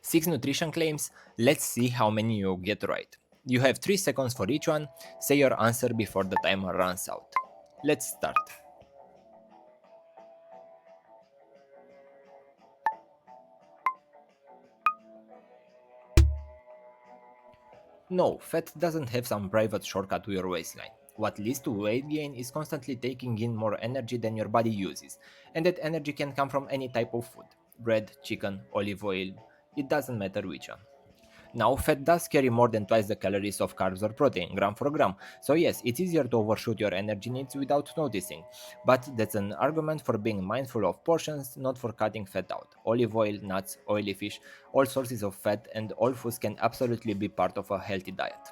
6 nutrition claims, let's see how many you get right. You have 3 seconds for each one, say your answer before the timer runs out. Let's start. No, fat doesn't have some private shortcut to your waistline. What leads to weight gain is constantly taking in more energy than your body uses, and that energy can come from any type of food: bread, chicken, olive oil, it doesn't matter which one. Now, fat does carry more than twice the calories of carbs or protein, gram for gram. So, yes, it's easier to overshoot your energy needs without noticing. But that's an argument for being mindful of portions, not for cutting fat out. Olive oil, nuts, oily fish, all sources of fat, and all foods can absolutely be part of a healthy diet.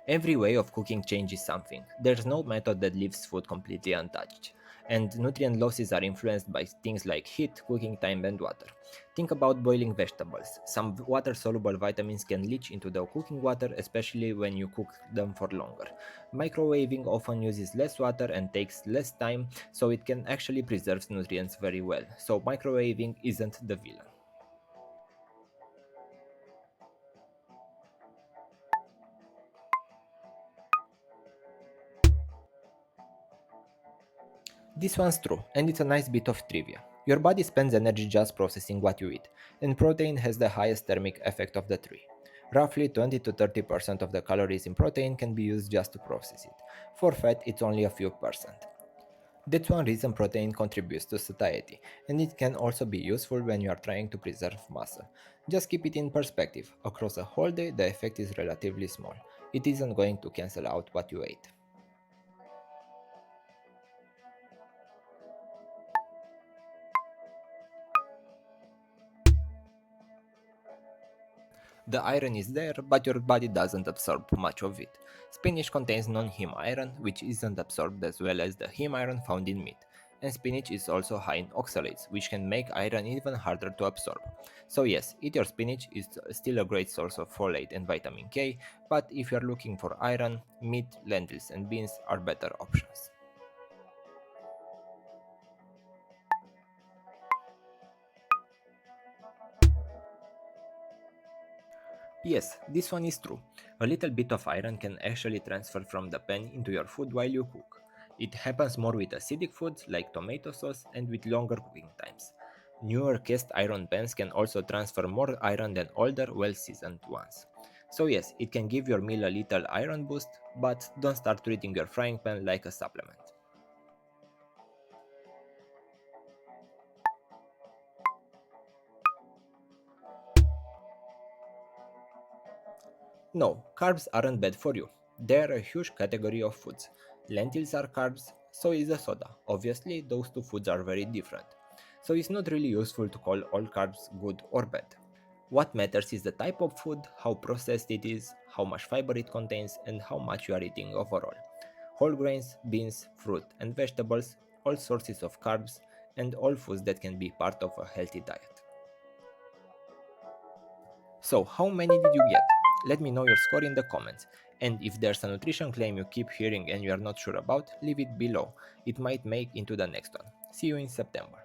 Every way of cooking changes something. There's no method that leaves food completely untouched. And nutrient losses are influenced by things like heat, cooking time, and water. Think about boiling vegetables. Some water soluble vitamins can leach into the cooking water, especially when you cook them for longer. Microwaving often uses less water and takes less time, so it can actually preserve nutrients very well. So, microwaving isn't the villain. This one's true, and it's a nice bit of trivia. Your body spends energy just processing what you eat, and protein has the highest thermic effect of the three. Roughly 20 to 30% of the calories in protein can be used just to process it. For fat, it's only a few percent. That's one reason protein contributes to satiety, and it can also be useful when you are trying to preserve muscle. Just keep it in perspective. Across a whole day, the effect is relatively small. It isn't going to cancel out what you ate. The iron is there, but your body doesn't absorb much of it. Spinach contains non-heme iron, which isn't absorbed as well as the heme iron found in meat. And spinach is also high in oxalates, which can make iron even harder to absorb. So yes, eat your spinach is still a great source of folate and vitamin K, but if you're looking for iron, meat, lentils and beans are better options. Yes, this one is true. A little bit of iron can actually transfer from the pan into your food while you cook. It happens more with acidic foods like tomato sauce and with longer cooking times. Newer cast iron pans can also transfer more iron than older, well seasoned ones. So, yes, it can give your meal a little iron boost, but don't start treating your frying pan like a supplement. No, carbs aren't bad for you. They're a huge category of foods. Lentils are carbs, so is a soda. Obviously, those two foods are very different. So it's not really useful to call all carbs good or bad. What matters is the type of food, how processed it is, how much fiber it contains, and how much you are eating overall. Whole grains, beans, fruit, and vegetables, all sources of carbs, and all foods that can be part of a healthy diet. So, how many did you get? Let me know your score in the comments. And if there's a nutrition claim you keep hearing and you are not sure about, leave it below. It might make into the next one. See you in September.